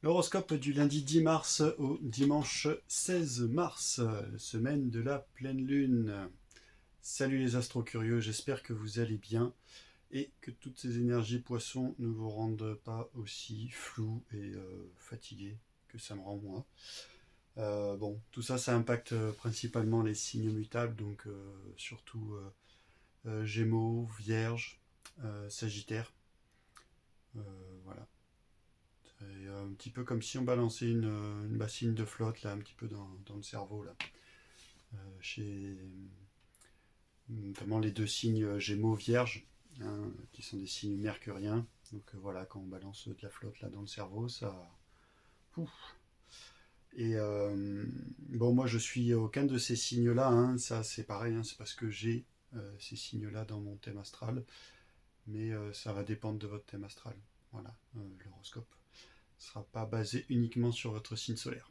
L'horoscope du lundi 10 mars au dimanche 16 mars, semaine de la pleine lune. Salut les astro-curieux, j'espère que vous allez bien et que toutes ces énergies poissons ne vous rendent pas aussi flous et fatigués que ça me rend moi. Bon, tout ça, ça impacte principalement les signes mutables, donc surtout Gémeaux, Vierge, Sagittaire. Voilà. C'est un petit peu comme si on balançait une bassine de flotte là, un petit peu dans le cerveau là. Chez notamment les deux signes Gémeaux, Vierge, hein, qui sont des signes mercuriens. Donc voilà, quand on balance de la flotte là dans le cerveau, ça. Pouf. Et bon, moi je suis aucun de ces signes-là, hein, ça c'est pareil, hein, c'est parce que j'ai ces signes-là dans mon thème astral, mais ça va dépendre de votre thème astral. Voilà, l'horoscope ne sera pas basé uniquement sur votre signe solaire.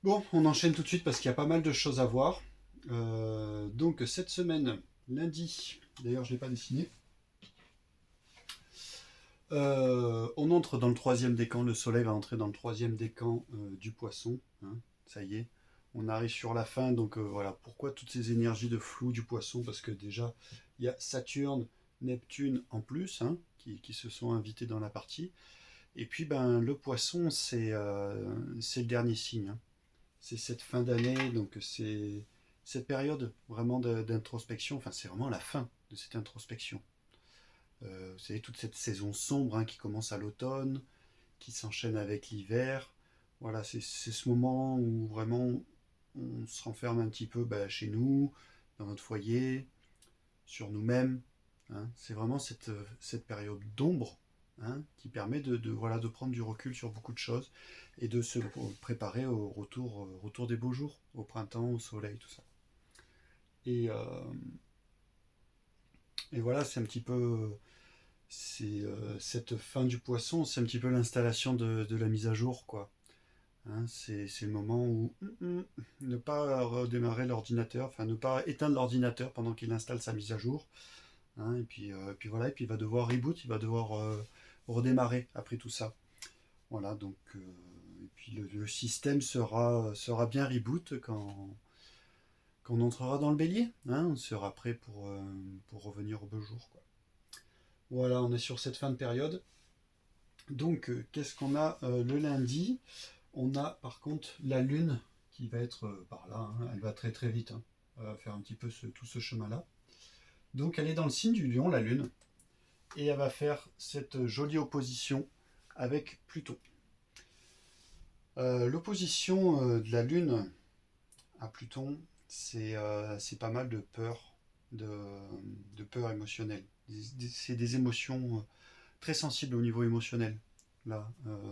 Bon, on enchaîne tout de suite parce qu'il y a pas mal de choses à voir. Donc cette semaine, lundi, d'ailleurs je ne l'ai pas dessiné, on entre dans le troisième décan, le soleil va entrer dans le troisième décan du poisson, hein, ça y est, on arrive sur la fin, donc voilà, pourquoi toutes ces énergies de flou du poisson? Parce que déjà, il y a Saturne, Neptune en plus, hein, qui se sont invités dans la partie, et puis ben, le poisson, c'est le dernier signe, hein. C'est cette fin d'année, donc c'est cette période vraiment d'introspection, enfin c'est vraiment la fin de cette introspection. Vous savez, toute cette saison sombre, hein, qui commence à l'automne, qui s'enchaîne avec l'hiver. Voilà, c'est ce moment où vraiment on se renferme un petit peu chez nous, dans notre foyer, sur nous-mêmes, hein. C'est vraiment cette période d'ombre, hein, qui permet voilà, de prendre du recul sur beaucoup de choses et de se préparer au retour des beaux jours, au printemps, au soleil, tout ça. Et, euh, et voilà, c'est un petit peu cette fin du poisson, c'est un petit peu l'installation de la mise à jour, quoi. Hein, c'est le moment où ne pas redémarrer l'ordinateur, enfin ne pas éteindre l'ordinateur pendant qu'il installe sa mise à jour, hein, et puis voilà, et puis il va devoir reboot, il va devoir redémarrer après tout ça. Voilà, donc et puis le système sera bien reboot quand on entrera dans le bélier, hein, on sera prêt pour revenir au beau jour, quoi. Voilà, on est sur cette fin de période. Donc, qu'est-ce qu'on a le lundi? On a par contre la lune qui va être par là, hein, elle va très très vite, hein. Elle va faire un petit peu tout ce chemin-là. Donc, elle est dans le signe du lion, la lune, et elle va faire cette jolie opposition avec Pluton. L'opposition de la lune à Pluton, c'est pas mal de peur, de peur émotionnelle. C'est des émotions très sensibles au niveau émotionnel, là,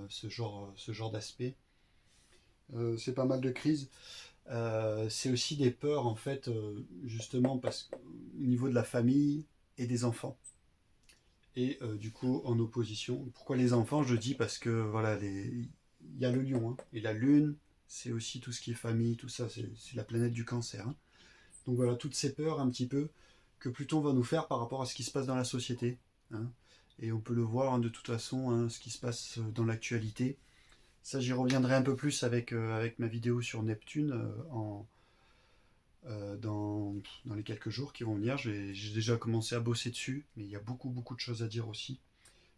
ce genre d'aspect. C'est pas mal de crises. C'est aussi des peurs, en fait, justement, au niveau de la famille et des enfants. Et du coup, en opposition. Pourquoi les enfants? Je dis parce que, voilà, il y a le lion, hein, et la lune, c'est aussi tout ce qui est famille, tout ça, c'est la planète du cancer, hein. Donc voilà, toutes ces peurs, un petit peu, que Pluton va nous faire par rapport à ce qui se passe dans la société, hein. Et on peut le voir, hein, de toute façon, hein, ce qui se passe dans l'actualité. Ça, j'y reviendrai un peu plus avec ma vidéo sur Neptune dans les quelques jours qui vont venir. J'ai déjà commencé à bosser dessus, mais il y a beaucoup, beaucoup de choses à dire aussi.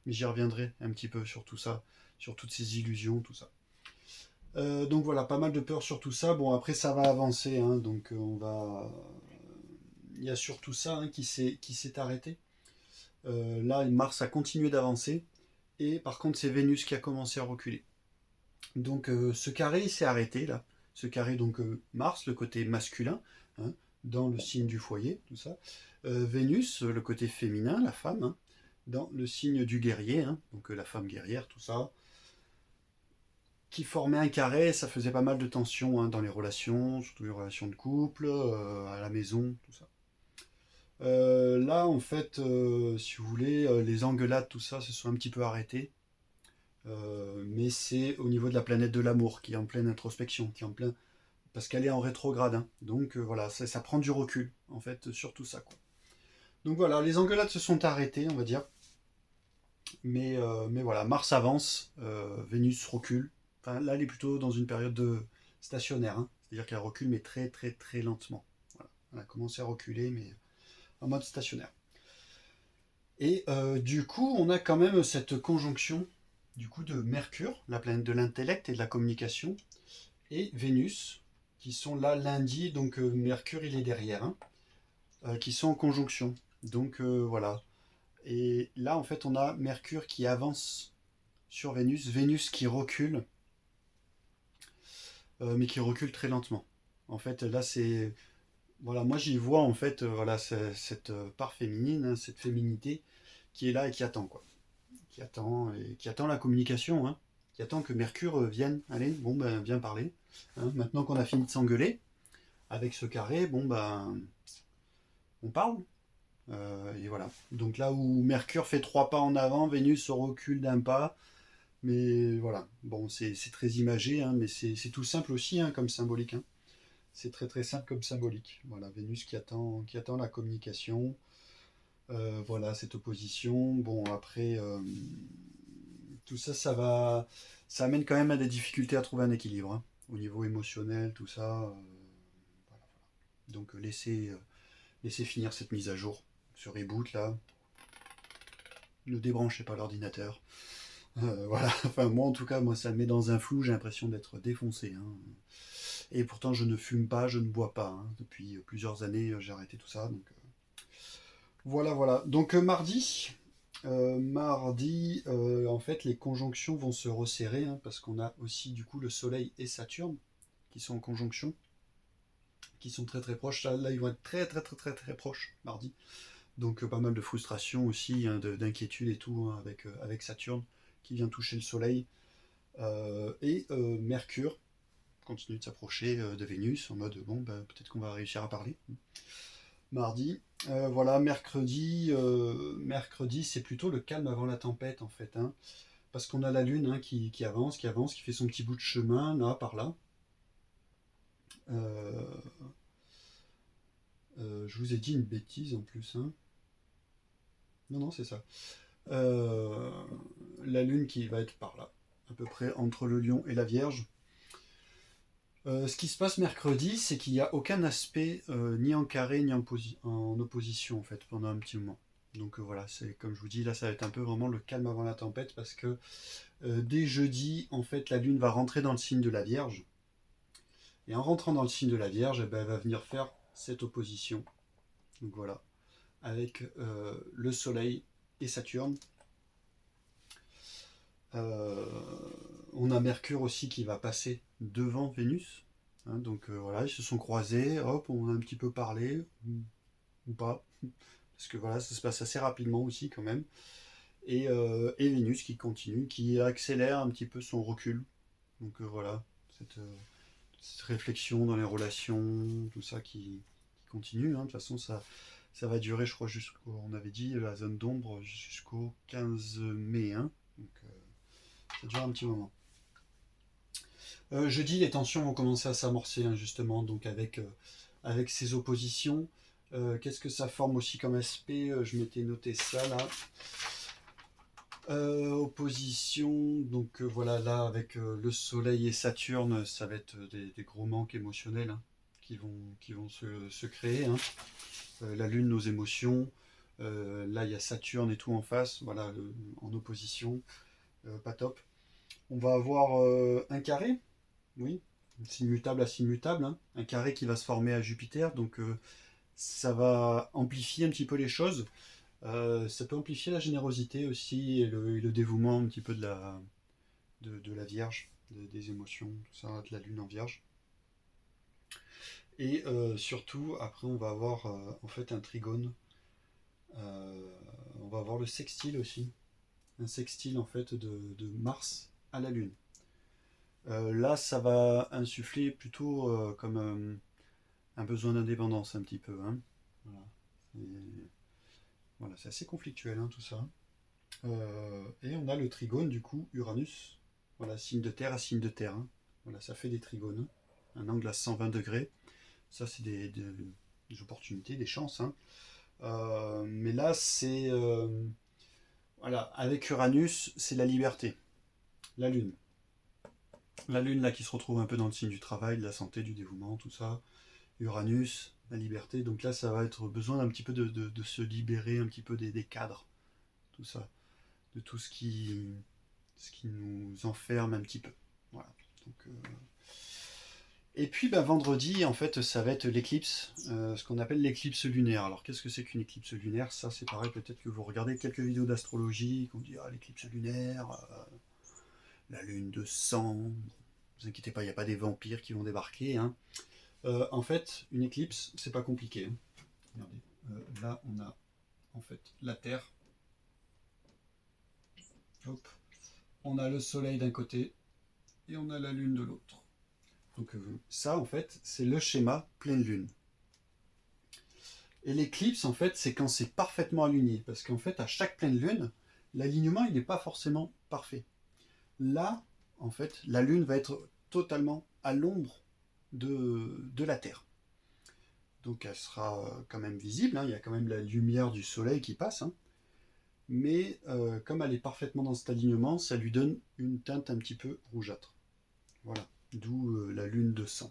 Mais j'y reviendrai un petit peu sur tout ça, sur toutes ces illusions, tout ça. Donc voilà, pas mal de peur sur tout ça. Bon, après, ça va avancer, hein, donc il y a surtout ça, hein, qui s'est arrêté. Là, Mars a continué d'avancer. Et par contre, c'est Vénus qui a commencé à reculer. Donc ce carré il s'est arrêté là. Ce carré, donc Mars, le côté masculin, hein, dans le signe du foyer, tout ça. Vénus, le côté féminin, la femme, hein, dans le signe du guerrier, hein, donc la femme guerrière, tout ça. Qui formait un carré, ça faisait pas mal de tensions, hein, dans les relations, surtout les relations de couple, à la maison, tout ça. Là, en fait, si vous voulez, les engueulades, tout ça, se sont un petit peu arrêtés. Mais c'est au niveau de la planète de l'amour qui est en pleine introspection, qui est en plein, parce qu'elle est en rétrograde, hein. Donc voilà, ça prend du recul en fait sur tout ça, quoi. Donc voilà, les engueulades se sont arrêtées, on va dire. Mais voilà, Mars avance, Vénus recule. Enfin, là, elle est plutôt dans une période de stationnaire, hein. C'est-à-dire qu'elle recule, mais très très très lentement. Voilà. Elle a commencé à reculer, mais en mode stationnaire. Et du coup, on a quand même cette conjonction du coup de Mercure, la planète de l'intellect et de la communication, et Vénus, qui sont là lundi, donc Mercure il est derrière, hein, qui sont en conjonction. Donc voilà. Et là, en fait, on a Mercure qui avance sur Vénus, Vénus qui recule, mais qui recule très lentement. En fait, là, c'est voilà, moi j'y vois en fait, voilà, cette part féminine, hein, cette féminité qui est là et qui attend quoi, qui attend la communication, hein, qui attend que Mercure vienne. Allez, bon ben viens parler. Hein. Maintenant qu'on a fini de s'engueuler avec ce carré, bon ben on parle. Et voilà. Donc là où Mercure fait 3 pas en avant, Vénus recule d'un pas. Mais voilà, bon, c'est très imagé, hein, mais c'est tout simple aussi hein, comme symbolique. Hein. C'est très très simple comme symbolique. Voilà, Vénus qui attend la communication. Voilà, cette opposition. Bon, après, tout ça, ça amène quand même à des difficultés à trouver un équilibre. Hein, au niveau émotionnel, tout ça. Voilà. Donc, laissez finir cette mise à jour. Ce reboot là. Ne débranchez pas l'ordinateur. Voilà, enfin moi en tout cas, moi ça me met dans un flou, j'ai l'impression d'être défoncé. Hein. Et pourtant je ne fume pas, je ne bois pas. Hein. Depuis plusieurs années j'ai arrêté tout ça. Donc voilà, voilà. Donc mardi, en fait les conjonctions vont se resserrer hein, parce qu'on a aussi du coup le Soleil et Saturne qui sont en conjonction, qui sont très très proches. Là ils vont être très très très très très proches mardi. Donc pas mal de frustration aussi, hein, d'inquiétude et tout hein, avec Saturne qui vient toucher le Soleil. Et Mercure continue de s'approcher de Vénus en mode bon, bah, peut-être qu'on va réussir à parler. Mardi, voilà, mercredi c'est plutôt le calme avant la tempête en fait. Hein, parce qu'on a la Lune hein, qui avance, qui fait son petit bout de chemin là, par là. Euh, je vous ai dit une bêtise en plus. Hein. Non, non, c'est ça. Euh, la Lune qui va être par là, à peu près entre le Lion et la Vierge. Ce qui se passe mercredi, c'est qu'il n'y a aucun aspect ni en carré ni en opposition en fait pendant un petit moment. Donc voilà, c'est comme je vous dis, là ça va être un peu vraiment le calme avant la tempête parce que dès jeudi, en fait, la Lune va rentrer dans le signe de la Vierge. Et en rentrant dans le signe de la Vierge, eh ben, elle va venir faire cette opposition. Donc voilà, avec le Soleil et Saturne. Euh, on a Mercure aussi qui va passer devant Vénus. Hein, donc voilà, ils se sont croisés, hop, on a un petit peu parlé, ou pas. Parce que voilà, ça se passe assez rapidement aussi quand même. Et Vénus qui continue, qui accélère un petit peu son recul. Donc voilà, cette réflexion dans les relations, tout ça qui continue. Hein. De toute façon, ça va durer, je crois, jusqu'au, on avait dit, la zone d'ombre jusqu'au 15 mai. Hein. Donc ça dure un petit moment. Jeudi, les tensions vont commencer à s'amorcer, hein, justement, donc avec ces oppositions. Qu'est-ce que ça forme aussi comme aspect Je m'étais noté ça là. Opposition, donc voilà, là avec le Soleil et Saturne, ça va être des gros manques émotionnels hein, qui vont se créer. Hein. La Lune, nos émotions. Là, il y a Saturne et tout en face, voilà, en opposition. Pas top. On va avoir un carré, oui, signe mutable à signe mutable, hein. Un carré qui va se former à Jupiter, donc ça va amplifier un petit peu les choses. Ça peut amplifier la générosité aussi et le dévouement un petit peu de la Vierge, des émotions, tout ça, de la Lune en Vierge. Et surtout, après, on va avoir en fait un trigone. Euh, on va avoir le sextile aussi. Un sextile en fait de Mars à la Lune. Là, ça va insuffler plutôt comme un besoin d'indépendance un petit peu. Hein. Voilà. Voilà, c'est assez conflictuel hein, tout ça. Et on a le trigone du coup, Uranus. Voilà, signe de terre à signe de terre. Hein. Voilà, ça fait des trigones. Un angle à 120 degrés. Ça, c'est des opportunités, des chances. Hein. Mais là, Voilà, avec Uranus, c'est la liberté, la Lune. La Lune, là, qui se retrouve un peu dans le signe du travail, de la santé, du dévouement, tout ça. Uranus, la liberté. Donc là, ça va être besoin d'un petit peu de se libérer un petit peu des cadres, tout ça. De tout ce qui nous enferme un petit peu. Voilà. Donc, et puis bah, vendredi, en fait, ça va être l'éclipse, ce qu'on appelle l'éclipse lunaire. Alors qu'est-ce que c'est qu'une éclipse lunaire? Ça, c'est pareil, peut-être que vous regardez quelques vidéos d'astrologie, qu'on dit ah, l'éclipse lunaire, la lune de sang. Ne vous inquiétez pas, il n'y a pas des vampires qui vont débarquer. Hein. En fait, une éclipse, c'est pas compliqué. Hein. Regardez, là, on a en fait la Terre. Hop. On a le Soleil d'un côté et on a la Lune de l'autre. Donc ça, en fait, c'est le schéma pleine Lune. Et l'éclipse, en fait, c'est quand c'est parfaitement aligné. Parce qu'en fait, à chaque pleine Lune, l'alignement, il n'est pas forcément parfait. Là, en fait, la Lune va être totalement à l'ombre de la Terre. Donc elle sera quand même visible, hein, il y a quand même la lumière du soleil qui passe, hein. Mais comme elle est parfaitement dans cet alignement, ça lui donne une teinte un petit peu rougeâtre. Voilà, d'où la lune de sang.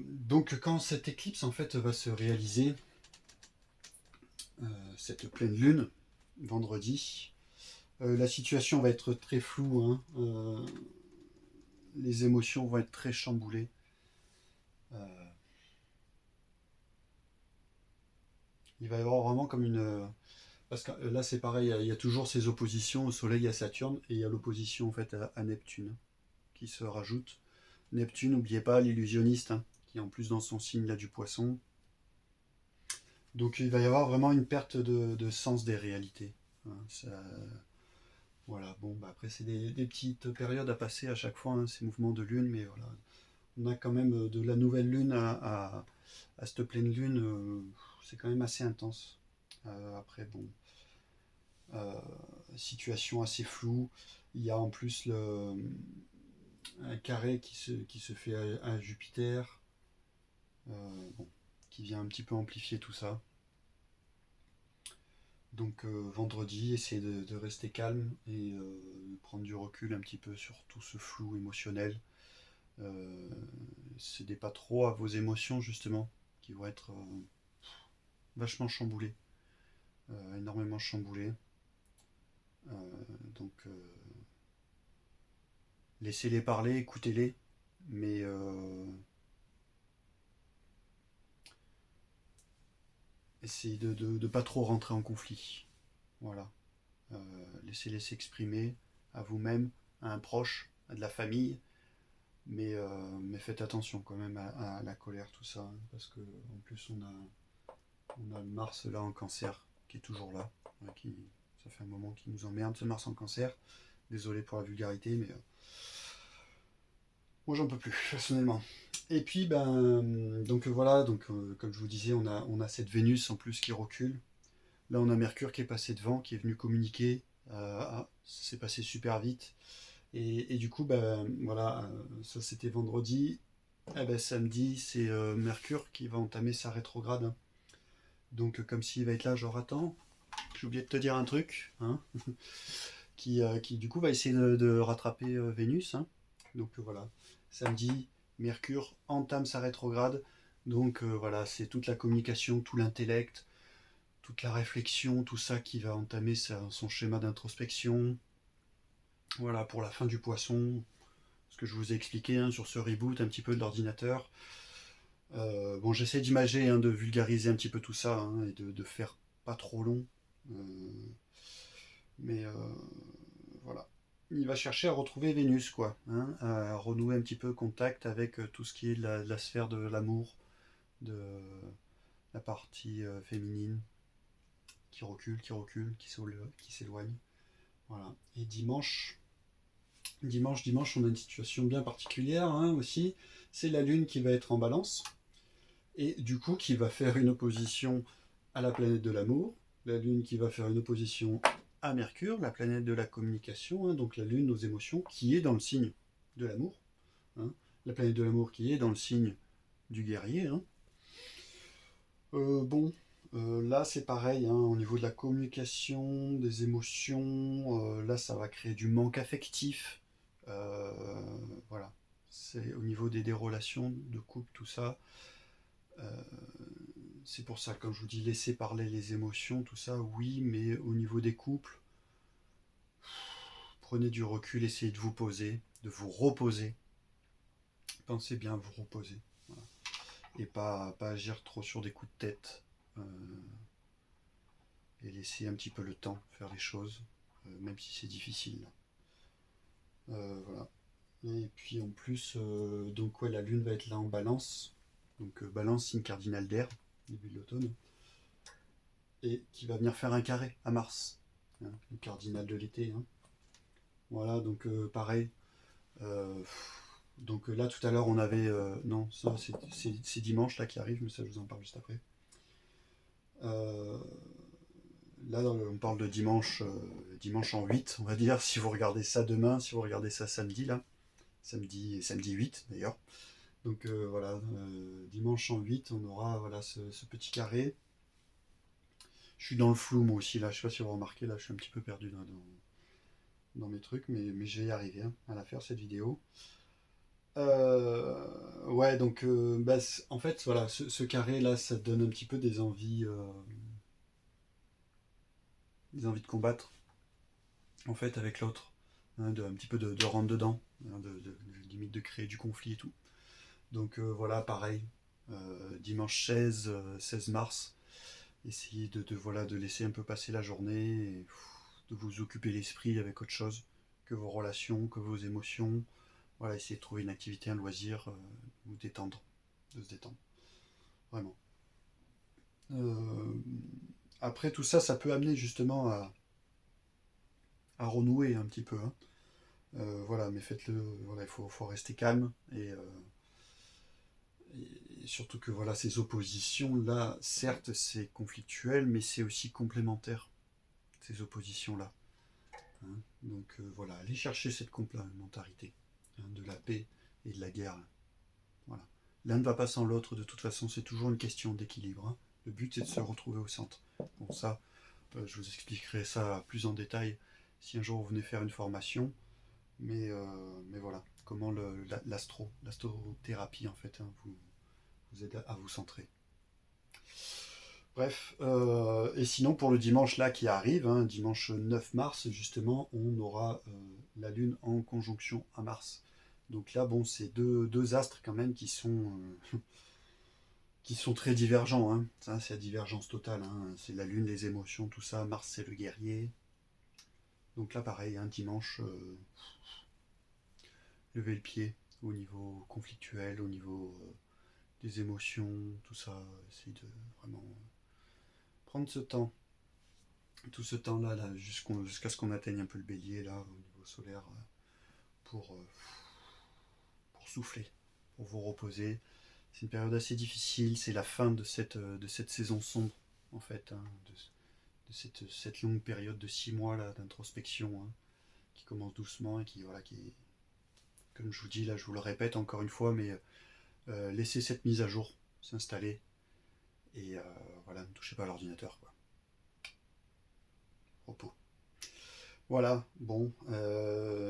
Donc quand cette éclipse en fait va se réaliser, cette pleine lune, vendredi, la situation va être très floue, hein, les émotions vont être très chamboulées. Il va y avoir vraiment comme une... Parce que là c'est pareil, il y a toujours ces oppositions au Soleil et à Saturne, et il y a l'opposition en fait à Neptune qui se rajoute. Neptune, n'oubliez pas, l'illusionniste, hein, qui en plus dans son signe là du poisson. Donc il va y avoir vraiment une perte de sens des réalités. Hein, ça, voilà, bon, bah après c'est des petites périodes à passer à chaque fois, hein, ces mouvements de lune, mais voilà. On a quand même de la nouvelle lune à cette pleine lune, c'est quand même assez intense. Après, bon, euh, situation assez floue. Il y a en plus un carré qui se fait à Jupiter, bon, qui vient un petit peu amplifier tout ça. Donc vendredi, essayez de rester calme et de prendre du recul un petit peu sur tout ce flou émotionnel. Cédez pas trop à vos émotions justement, qui vont être vachement chamboulées, énormément chamboulées. Donc laissez-les parler, écoutez-les, mais essayez de pas trop rentrer en conflit. Voilà. Laissez-les s'exprimer à vous-même, à un proche, à de la famille, mais faites attention quand même à la colère, tout ça, hein, parce que en plus on a le Mars là en cancer qui est toujours là, hein, ça fait un moment qu'il nous emmerde ce Mars en cancer. Désolé pour la vulgarité, mais moi j'en peux plus personnellement. Et puis ben donc voilà, donc comme je vous disais, on a cette Vénus en plus qui recule. Là on a Mercure qui est passé devant, qui est venu communiquer. Ah, ça s'est passé super vite. Et du coup, ben voilà, ça c'était vendredi. Eh ben, samedi, c'est Mercure qui va entamer sa rétrograde, hein. Donc comme s'il va être là, genre attends, j'ai oublié de te dire un truc, hein, qui du coup va essayer de rattraper Vénus, hein. Donc voilà, samedi, Mercure entame sa rétrograde. Donc voilà, c'est toute la communication, tout l'intellect, toute la réflexion, tout ça qui va entamer son schéma d'introspection. Voilà, pour la fin du poisson, ce que je vous ai expliqué, hein, sur ce reboot un petit peu de l'ordinateur. Bon, j'essaie d'imager, hein, de vulgariser un petit peu tout ça, hein, et de faire pas trop long. Euh, mais voilà. Il va chercher à retrouver Vénus, quoi, hein, à renouer un petit peu contact avec tout ce qui est la sphère de l'amour, de la partie féminine, qui s'éloigne. Voilà. Et dimanche, on a une situation bien particulière, hein, aussi. C'est la Lune qui va être en balance, et du coup qui va faire une opposition à la planète de l'amour, la Lune qui va faire une opposition à Mercure, la planète de la communication, hein, donc la Lune, nos émotions, qui est dans le signe de l'amour, hein, la planète de l'amour qui est dans le signe du guerrier. Hein. Bon, Là, c'est pareil, hein, au niveau de la communication, des émotions, là, ça va créer du manque affectif. Euh, voilà. C'est au niveau des relations de couple, tout ça. Euh, c'est pour ça, quand je vous dis laisser parler les émotions, tout ça, oui, mais au niveau des couples, prenez du recul, essayez de vous poser, de vous reposer. Pensez bien à vous reposer. Voilà. Et pas agir trop sur des coups de tête. Euh, et laisser un petit peu le temps faire les choses, même si c'est difficile. Voilà. Et puis en plus, donc ouais, la lune va être là en balance. Donc balance, signe cardinal d'air, début de l'automne. Et qui va venir faire un carré à Mars, hein, le cardinal de l'été. Hein. Voilà, donc pareil. Euh, donc là tout à l'heure on avait... non, ça c'est dimanche là qui arrive, mais ça je vous en parle juste après. Euh, Là, on parle de dimanche, dimanche en 8, on va dire, si vous regardez ça demain, si vous regardez ça samedi, là, samedi 8 d'ailleurs. Donc voilà, dimanche en 8, on aura voilà, ce petit carré. Je suis dans le flou moi aussi, là, je sais pas si vous remarquez, là, je suis un petit peu perdu dans mes trucs, mais je vais y arriver hein, à la faire cette vidéo. Ouais, donc bah, en fait, voilà, ce carré là, ça donne un petit peu des envies de combattre, en fait, avec l'autre. Hein, un petit peu de rentre dedans, hein, limite de créer du conflit et tout. Donc voilà, pareil, dimanche 16 mars, essayez voilà, de laisser un peu passer la journée et de vous occuper l'esprit avec autre chose que vos relations, que vos émotions. Voilà, essayez de trouver une activité, un loisir, vous détendre, de se détendre, vraiment. Euh, Après tout ça, ça peut amener justement à renouer un petit peu. Hein. Voilà, mais faites-le. Voilà, faut rester calme et surtout que voilà, ces oppositions-là, certes, c'est conflictuel, mais c'est aussi complémentaire, ces oppositions-là. Hein. Donc voilà, allez chercher cette complémentarité hein, de la paix et de la guerre. Voilà. L'un ne va pas sans l'autre, de toute façon, c'est toujours une question d'équilibre. Hein. Le but, c'est de se retrouver au centre. Bon, ça, je vous expliquerai ça plus en détail si un jour vous venez faire une formation. Mais voilà, comment l'astrothérapie, en fait, hein, vous aide à vous centrer. Bref, et sinon pour le dimanche là qui arrive, hein, dimanche 9 mars justement, on aura la Lune en conjonction à Mars. Donc là, bon, c'est deux astres quand même qui sont très divergents. Hein. Ça, c'est la divergence totale. Hein. C'est la Lune, les émotions, tout ça. Mars, c'est le guerrier. Donc là, pareil, hein, dimanche, lever le pied au niveau conflictuel, au niveau des émotions, tout ça. Essayer de vraiment prendre ce temps tout ce temps-là, là, jusqu'à ce qu'on atteigne un peu le bélier, là, au niveau solaire, pour, euh, pour souffler, pour vous reposer. C'est une période assez difficile, c'est la fin de cette saison sombre, en fait, hein, de cette longue période de 6 mois là, d'introspection, hein, qui commence doucement et qui, voilà, qui, comme je vous dis, là, je vous le répète encore une fois, mais laissez cette mise à jour s'installer et voilà, ne touchez pas à l'ordinateur, quoi. Repos. Voilà, bon,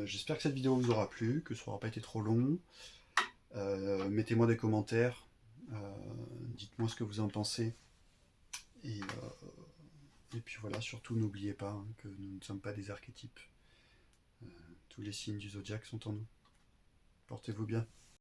j'espère que cette vidéo vous aura plu, que ça n'aura pas été trop long. Mettez-moi des commentaires, dites-moi ce que vous en pensez. Et puis voilà, surtout n'oubliez pas hein, que nous ne sommes pas des archétypes. Tous les signes du zodiaque sont en nous. Portez-vous bien.